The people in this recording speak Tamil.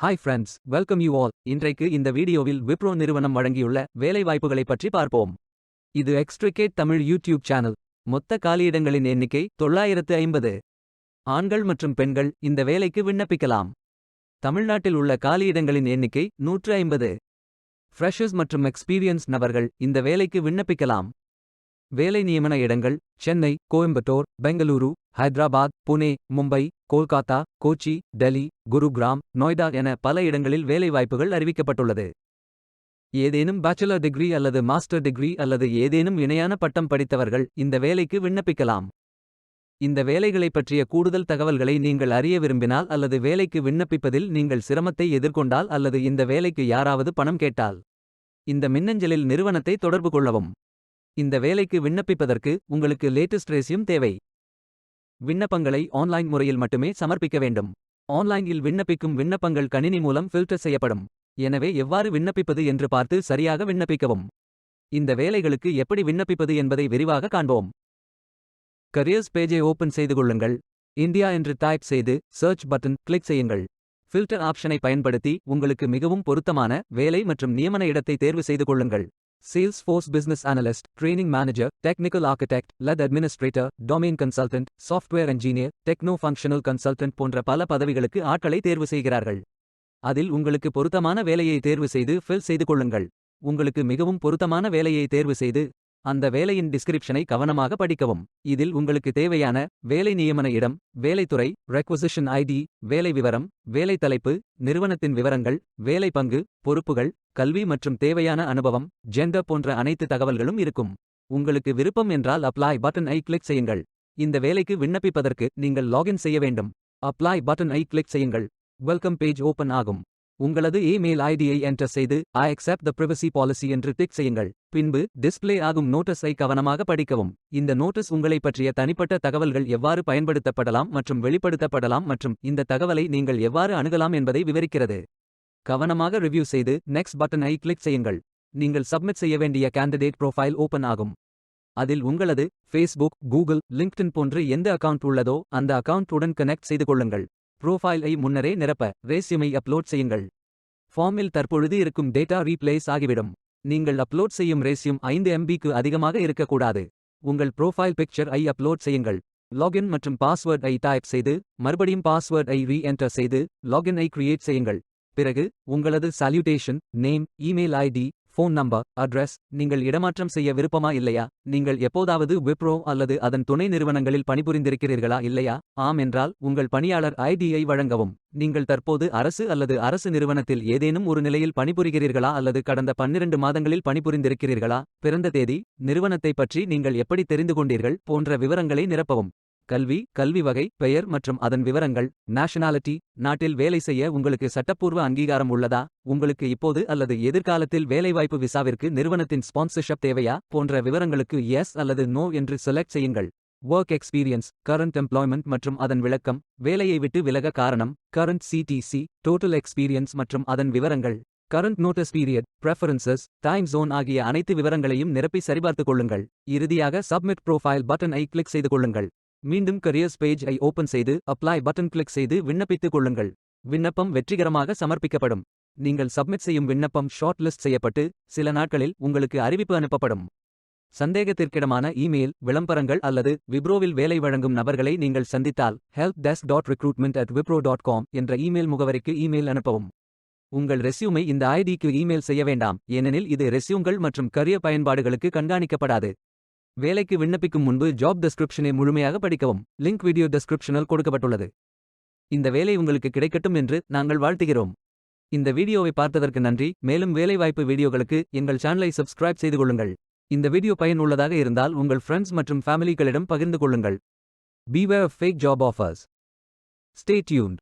Hi friends, welcome you all. இன்றைக்கு இந்த வீடியோவில் விப்ரோ நிறுவனம் வழங்கியுள்ள வேலைவாய்ப்புகளை பற்றி பார்ப்போம். இது எக்ஸ்ட்ரிகேட் தமிழ் யூடியூப் சேனல். மொத்த காலியிடங்களின் எண்ணிக்கை 950. ஆண்கள் மற்றும் பெண்கள் இந்த வேலைக்கு விண்ணப்பிக்கலாம். தமிழ்நாட்டில் உள்ள காலியிடங்களின் எண்ணிக்கை 150. ஃப்ரெஷர்ஸ் மற்றும் எக்ஸ்பீரியன்ஸ் நபர்கள் இந்த வேலைக்கு விண்ணப்பிக்கலாம். வேலை நியமன இடங்கள் சென்னை, கோயம்புத்தூர், பெங்களூரு, ஹைதராபாத், புனே, மும்பை, கோல்காத்தா, கோச்சி, டெல்லி, குருகிராம், நொய்டா என பல இடங்களில் வேலைவாய்ப்புகள் அறிவிக்கப்பட்டுள்ளது. ஏதேனும் பேச்சுலர் டிகிரி அல்லது மாஸ்டர் டிகிரி அல்லது ஏதேனும் இணையான பட்டம் படித்தவர்கள் இந்த வேலைக்கு விண்ணப்பிக்கலாம். இந்த வேலைகளைப் பற்றிய கூடுதல் தகவல்களை நீங்கள் அறிய விரும்பினால் அல்லது வேலைக்கு விண்ணப்பிப்பதில் நீங்கள் சிரமத்தை எதிர்கொண்டால் அல்லது இந்த வேலைக்கு யாராவது பணம் கேட்டால் இந்த மின்னஞ்சலில் நிறுவனத்தை தொடர்பு கொள்ளவும். இந்த வேலைக்கு விண்ணப்பிப்பதற்கு உங்களுக்கு லேட்டஸ்ட் ரெஸ்யூம் தேவை. விண்ணப்பங்களை ஆன்லைன் முறையில் மட்டுமே சமர்ப்பிக்க வேண்டும். ஆன்லைனில் விண்ணப்பிக்கும் விண்ணப்பங்கள் கணினி மூலம் ஃபில்டர் செய்யப்படும். எனவே எவ்வாறு விண்ணப்பிப்பது என்று பார்த்து சரியாக விண்ணப்பிக்கவும். இந்த வேலைகளுக்கு எப்படி விண்ணப்பிப்பது என்பதை விரிவாக காண்போம். கரியர்ஸ் பேஜை ஓபன் செய்து கொள்ளுங்கள். இந்தியா என்று டைப் செய்து சர்ச் பட்டன் கிளிக் செய்யுங்கள். ஃபில்டர் ஆப்ஷனை பயன்படுத்தி உங்களுக்கு மிகவும் பொருத்தமான வேலை மற்றும் நியமன இடத்தை தேர்வு செய்து கொள்ளுங்கள். Salesforce Business Analyst, Training Manager, Technical Architect, Lead Administrator, Domain Consultant, Software Engineer, Techno-Functional Consultant போன்ற பல பதவிகளுக்கு ஆட்களை தேர்வு செய்கிறார்கள். அதில் உங்களுக்கு பொருத்தமான வேலையை தேர்வு செய்து ஃபில் செய்து கொள்ளுங்கள். உங்களுக்கு மிகவும் பொருத்தமான வேலையை தேர்வு செய்து அந்த வேலையின் டிஸ்கிரிப்ஷனை கவனமாக படிக்கவும். இதில் உங்களுக்கு தேவையான வேலை நியமன இடம், வேலைத்துறை, ரெக்வசிஷன் ஐடி, வேலை விவரம், வேலை தலைப்பு, நிறுவனத்தின் விவரங்கள், வேலை பங்கு, பொறுப்புகள், கல்வி மற்றும் தேவையான அனுபவம், ஜெண்டர் போன்ற அனைத்து தகவல்களும் இருக்கும். உங்களுக்கு விருப்பம் என்றால் அப்ளை பட்டன் ஐ கிளிக் செய்யுங்கள். இந்த வேலைக்கு விண்ணப்பிப்பதற்கு நீங்கள் லாகின் செய்ய வேண்டும். அப்ளை பட்டன் ஐ கிளிக் செய்யுங்கள். வெல்கம் பேஜ் ஓபன் ஆகும். உங்களது இமெயில் ஐடியை என்டர் செய்து I accept the privacy policy என்று டிக் செய்யுங்கள். பின்பு டிஸ்ப்ளே ஆகும் நோட்டஸை கவனமாக படிக்கவும். இந்த நோட்டஸ் உங்களை பற்றிய தனிப்பட்ட தகவல்கள் எவ்வாறு பயன்படுத்தப்படலாம் மற்றும் வெளிப்படுத்தப்படலாம் மற்றும் இந்த தகவலை நீங்கள் எவ்வாறு அணுகலாம் என்பதை விவரிக்கிறது. கவனமாக ரிவ்யூ செய்து நெக்ஸ்ட் பட்டன் ஐ கிளிக் செய்யுங்கள். நீங்கள் சப்மிட் செய்ய வேண்டிய கேண்டிடேட் ப்ரொஃபைல் ஓபன் ஆகும். அதில் உங்களது ஃபேஸ்புக், கூகுள், லிங்க்டின் போன்று எந்த அக்கவுண்ட் உள்ளதோ அந்த அக்கவுண்ட் உடன் கனெக்ட் செய்து கொள்ளுங்கள். ப்ரோஃபைலை முன்னரே நிரப்ப ரெஸ்யூமை அப்லோட் செய்யுங்கள். ஃபார்மில் தற்பொழுது இருக்கும் டேட்டா ரீப்ளேஸ் ஆகிவிடும். நீங்கள் அப்லோட் செய்யும் ரெஸ்யூம் 5 MBக்கு அதிகமாக இருக்கக்கூடாது. உங்கள் ப்ரோஃபைல் பிக்சர் ஐ அப்லோட் செய்யுங்கள். லாகின் மற்றும் பாஸ்வேர்ட் ஐ டைப் செய்து மறுபடியும் பாஸ்வேர்ட் ஐ ரீஎன்டர் செய்து லாகின் ஐ கிரியேட் செய்யுங்கள். பிறகு உங்களது salutation, name, email ID, phone number, address. நீங்கள் இடமாற்றம் செய்ய விருப்பமா இல்லையா? நீங்கள் எப்போதாவது விப்ரோ அல்லது அதன் துணை நிறுவனங்களில் பணிபுரிந்திருக்கிறீர்களா இல்லையா? ஆம் என்றால் உங்கள் பணியாளர் ஐடியை வழங்கவும். நீங்கள் தற்போது அரசு அல்லது அரசு நிறுவனத்தில் ஏதேனும் ஒரு நிலையில் பணிபுரிகிறீர்களா அல்லது கடந்த 12 மாதங்களில் பணிபுரிந்திருக்கிறீர்களா? பிறந்த தேதி, நிறுவனத்தை பற்றி நீங்கள் எப்படி தெரிந்து கொண்டீர்கள் போன்ற விவரங்களை நிரப்பவும். கல்வி வகை, பெயர் மற்றும் அதன் விவரங்கள். நேஷனாலிட்டி, நாட்டில் வேலை செய்ய உங்களுக்கு சட்டப்பூர்வ அங்கீகாரம் உள்ளதா? உங்களுக்கு இப்போது அல்லது எதிர்காலத்தில் வேலைவாய்ப்பு விசாவிற்கு நிறுவனத்தின் ஸ்பான்சர்ஷிப் தேவையா போன்ற விவரங்களுக்கு எஸ் அல்லது நோ என்று செலக்ட் செய்யுங்கள். ஒர்க் எக்ஸ்பீரியன்ஸ், கரண்ட் எம்ப்ளாய்மெண்ட் மற்றும் அதன் விளக்கம், வேலையை விட்டு விலக காரணம், கரண்ட் சிடிசி, டோட்டல் எக்ஸ்பீரியன்ஸ் மற்றும் அதன் விவரங்கள், current notice period, preferences, time zone ஆகிய அனைத்து விவரங்களையும் நிரப்பி சரிபார்த்துக் கொள்ளுங்கள். இறுதியாக சப்மிட் ப்ரோஃபைல் பட்டன் ஐ கிளிக் செய்து கொள்ளுங்கள். மீண்டும் கரியர்ஸ் பேஜ் ஐ ஓபன் செய்து அப்ளை பட்டன் கிளிக் செய்து விண்ணப்பித்துக் கொள்ளுங்கள். விண்ணப்பம் வெற்றிகரமாக சமர்ப்பிக்கப்படும். நீங்கள் சப்மிட் செய்யும் விண்ணப்பம் ஷார்ட் லிஸ்ட் செய்யப்பட்டு சில நாட்களில் உங்களுக்கு அறிவிப்பு அனுப்பப்படும். சந்தேகத்திற்கிடமான இமெயில், விளம்பரங்கள் அல்லது விப்ரோவில் வேலை வழங்கும் நபர்களை நீங்கள் சந்தித்தால் helpdesk.recruitment@wipro.com என்ற இமெயில் முகவரிக்கு இமெயில் அனுப்பவும். உங்கள் ரெஸ்யூமை இந்த ஐடிக்கு இமெயில் செய்ய வேண்டாம், ஏனெனில் இது ரெஸ்யூம்கள் மற்றும் கரியர் பயன்பாடுகளுக்கு கண்காணிக்கப்படாது. வேலைக்கு விண்ணப்பிக்கும் முன்பு ஜாப் டெஸ்கிரிப்ஷனை முழுமையாக படிக்கவும். லிங்க் வீடியோ டெஸ்கிரிப்ஷனில் கொடுக்கப்பட்டுள்ளது. இந்த வேலை உங்களுக்கு கிடைக்கட்டும் என்று நாங்கள் வாழ்த்துகிறோம். இந்த வீடியோவை பார்த்ததற்கு நன்றி. மேலும் வேலைவாய்ப்பு வீடியோகளுக்கு எங்கள் சேனலை சப்ஸ்கிரைப் செய்து கொள்ளுங்கள். இந்த வீடியோ பயனுள்ளதாக இருந்தால் உங்கள் ஃப்ரெண்ட்ஸ் மற்றும் ஃபேமிலிகளிடம் பகிர்ந்து கொள்ளுங்கள். Beware of fake job offers. Stay tuned.